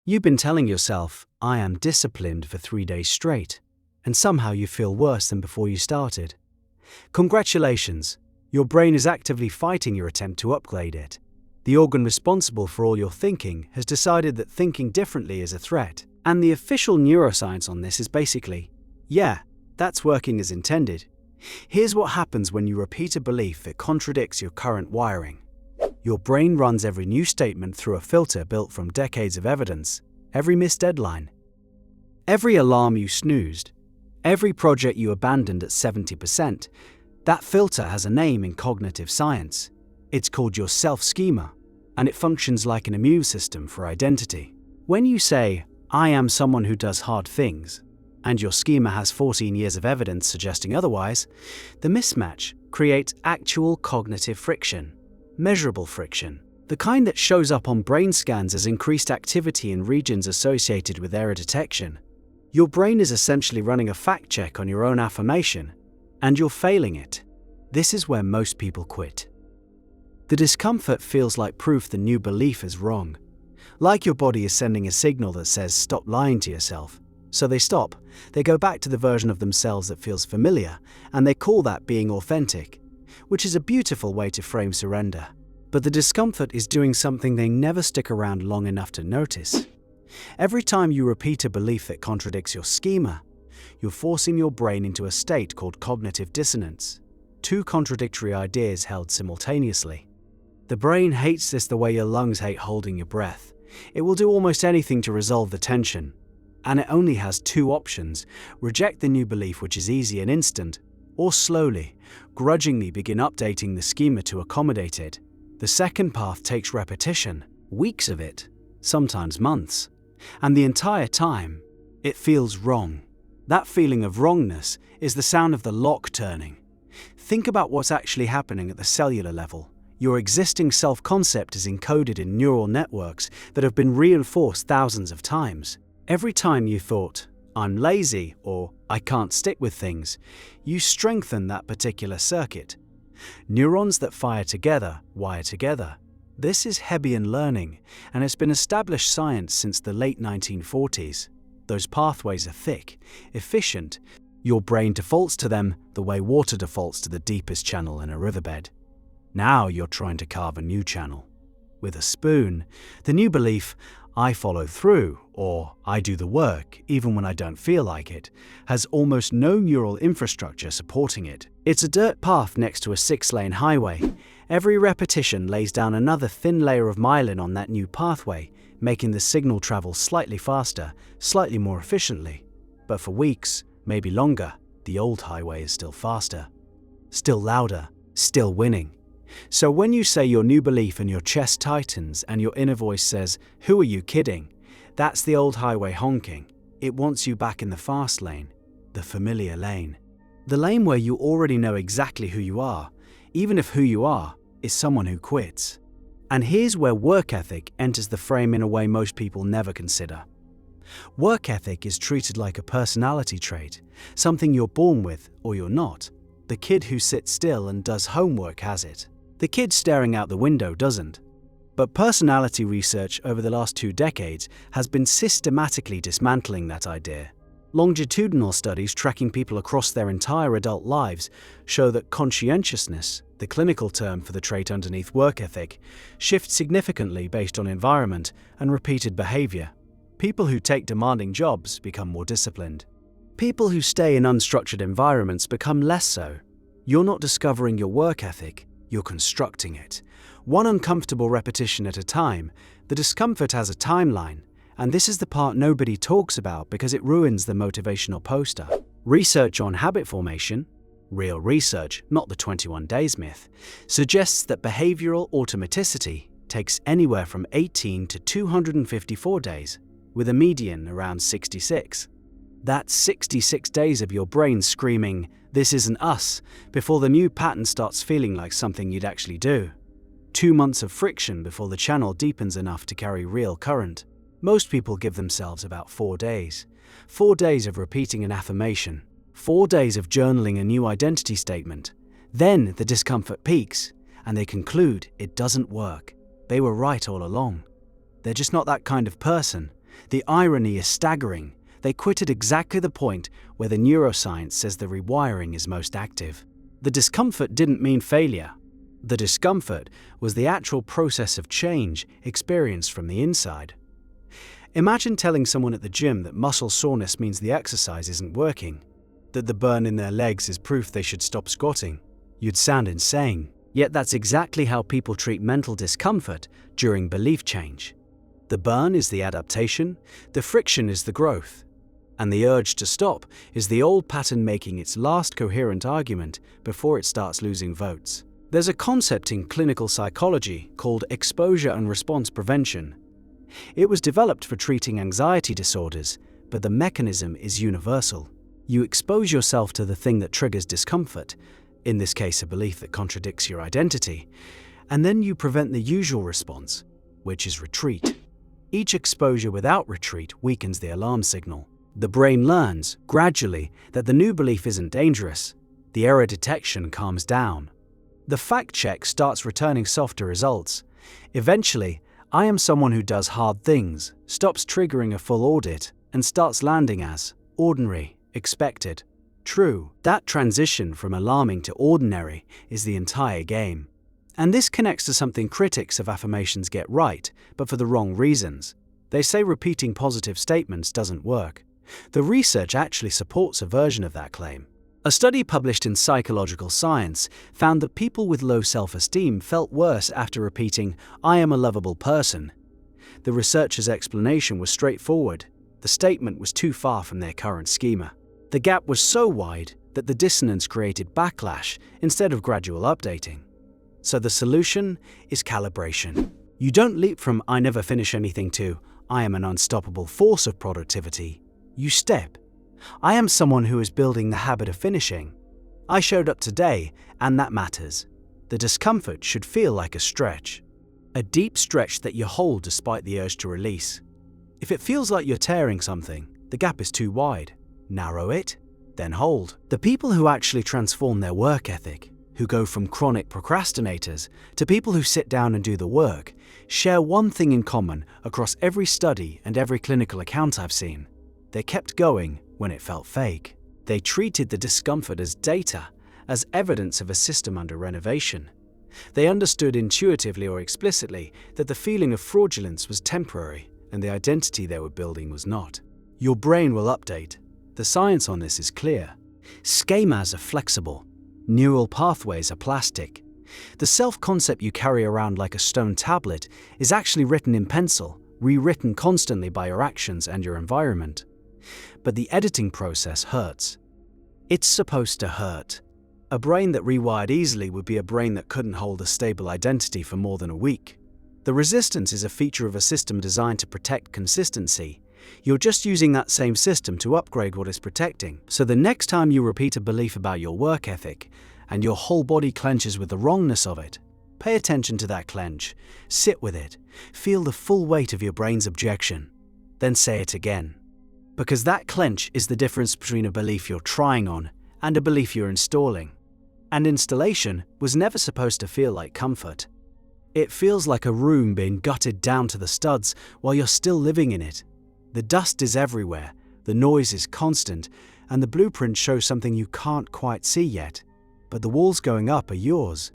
You've been telling yourself, I am disciplined for 3 days straight, and somehow you feel worse than before you started. Congratulations, your brain is actively fighting your attempt to upgrade it. The organ responsible for all your thinking has decided that thinking differently is a threat, and the official neuroscience on this is basically, yeah, that's working as intended. Here's what happens when you repeat a belief that contradicts your current wiring. Your brain runs every new statement through a filter built from decades of evidence, every missed deadline, every alarm you snoozed, every project you abandoned at 70%. That filter has a name in cognitive science. It's called your self-schema, and it functions like an immune system for identity. When you say, I am someone who does hard things, and your schema has 14 years of evidence suggesting otherwise, the mismatch creates actual cognitive friction. Measurable friction, the kind that shows up on brain scans as increased activity in regions associated with error detection. Your brain is essentially running a fact check on your own affirmation, and you're failing it. This is where most people quit. The discomfort feels like proof the new belief is wrong. Like your body is sending a signal that says stop lying to yourself. So they stop, they go back to the version of themselves that feels familiar, and they call that being authentic, which is a beautiful way to frame surrender. But the discomfort is doing something they never stick around long enough to notice. Every time you repeat a belief that contradicts your schema, you're forcing your brain into a state called cognitive dissonance. Two contradictory ideas held simultaneously. The brain hates this the way your lungs hate holding your breath. It will do almost anything to resolve the tension. And it only has two options: reject the new belief, which is easy and instant, or slowly, grudgingly begin updating the schema to accommodate it. The second path takes repetition, weeks of it, sometimes months. And the entire time, it feels wrong. That feeling of wrongness is the sound of the lock turning. Think about what's actually happening at the cellular level. Your existing self-concept is encoded in neural networks that have been reinforced thousands of times. Every time you thought, I'm lazy, or I can't stick with things, you strengthen that particular circuit. Neurons that fire together wire together. This is Hebbian learning, and it's been established science since the late 1940s. Those pathways are thick, efficient. Your brain defaults to them the way water defaults to the deepest channel in a riverbed. Now you're trying to carve a new channel. With a spoon, the new belief, I follow through, or I do the work even when I don't feel like it, has almost no neural infrastructure supporting it. It's a dirt path next to a 6-lane highway. Every repetition lays down another thin layer of myelin on that new pathway, making the signal travel slightly faster, slightly more efficiently. But for weeks, maybe longer, the old highway is still faster, still louder, still winning. So when you say your new belief and your chest tightens and your inner voice says, who are you kidding? That's the old highway honking. It wants you back in the fast lane, the familiar lane. The lane where you already know exactly who you are, even if who you are is someone who quits. And here's where work ethic enters the frame in a way most people never consider. Work ethic is treated like a personality trait, something you're born with or you're not. The kid who sits still and does homework has it. The kid staring out the window doesn't. But personality research over the last 2 decades has been systematically dismantling that idea. Longitudinal studies tracking people across their entire adult lives show that conscientiousness, the clinical term for the trait underneath work ethic, shifts significantly based on environment and repeated behavior. People who take demanding jobs become more disciplined. People who stay in unstructured environments become less so. You're not discovering your work ethic, you're constructing it. One uncomfortable repetition at a time. The discomfort has a timeline, and this is the part nobody talks about because it ruins the motivational poster. Research on habit formation, real research, not the 21 days myth, suggests that behavioral automaticity takes anywhere from 18 to 254 days, with a median around 66. That's 66 days of your brain screaming, this isn't us, before the new pattern starts feeling like something you'd actually do. 2 months of friction before the channel deepens enough to carry real current. Most people give themselves about 4 days. 4 days of repeating an affirmation. 4 days of journaling a new identity statement. Then the discomfort peaks, and they conclude it doesn't work. They were right all along. They're just not that kind of person. The irony is staggering. They quit at exactly the point where the neuroscience says the rewiring is most active. The discomfort didn't mean failure. The discomfort was the actual process of change experienced from the inside. Imagine telling someone at the gym that muscle soreness means the exercise isn't working, that the burn in their legs is proof they should stop squatting. You'd sound insane. Yet that's exactly how people treat mental discomfort during belief change. The burn is the adaptation, the friction is the growth, and the urge to stop is the old pattern making its last coherent argument before it starts losing votes. There's a concept in clinical psychology called exposure and response prevention. It was developed for treating anxiety disorders, but the mechanism is universal. You expose yourself to the thing that triggers discomfort, in this case a belief that contradicts your identity, and then you prevent the usual response, which is retreat. Each exposure without retreat weakens the alarm signal. The brain learns, gradually, that the new belief isn't dangerous. The error detection calms down. The fact check starts returning softer results. Eventually, I am someone who does hard things, stops triggering a full audit, and starts landing as ordinary, expected, true. That transition from alarming to ordinary is the entire game. And this connects to something critics of affirmations get right, but for the wrong reasons. They say repeating positive statements doesn't work. The research actually supports a version of that claim. A study published in Psychological Science found that people with low self-esteem felt worse after repeating, "I am a lovable person." The researchers' explanation was straightforward. The statement was too far from their current schema. The gap was so wide that the dissonance created backlash instead of gradual updating. So the solution is calibration. You don't leap from "I never finish anything" to "I am an unstoppable force of productivity." You step. I am someone who is building the habit of finishing. I showed up today, and that matters. The discomfort should feel like a stretch. A deep stretch that you hold despite the urge to release. If it feels like you're tearing something, the gap is too wide. Narrow it, then hold. The people who actually transform their work ethic, who go from chronic procrastinators to people who sit down and do the work, share one thing in common across every study and every clinical account I've seen. They kept going when it felt fake. They treated the discomfort as data, as evidence of a system under renovation. They understood intuitively or explicitly that the feeling of fraudulence was temporary and the identity they were building was not. Your brain will update. The science on this is clear. Schemas are flexible. Neural pathways are plastic. The self-concept you carry around like a stone tablet is actually written in pencil, rewritten constantly by your actions and your environment. But the editing process hurts. It's supposed to hurt. A brain that rewired easily would be a brain that couldn't hold a stable identity for more than a week. The resistance is a feature of a system designed to protect consistency. You're just using that same system to upgrade what it's protecting. So the next time you repeat a belief about your work ethic, and your whole body clenches with the wrongness of it, pay attention to that clench, sit with it, feel the full weight of your brain's objection, then say it again. Because that clench is the difference between a belief you're trying on and a belief you're installing. And installation was never supposed to feel like comfort. It feels like a room being gutted down to the studs while you're still living in it. The dust is everywhere, the noise is constant, and the blueprint shows something you can't quite see yet. But the walls going up are yours.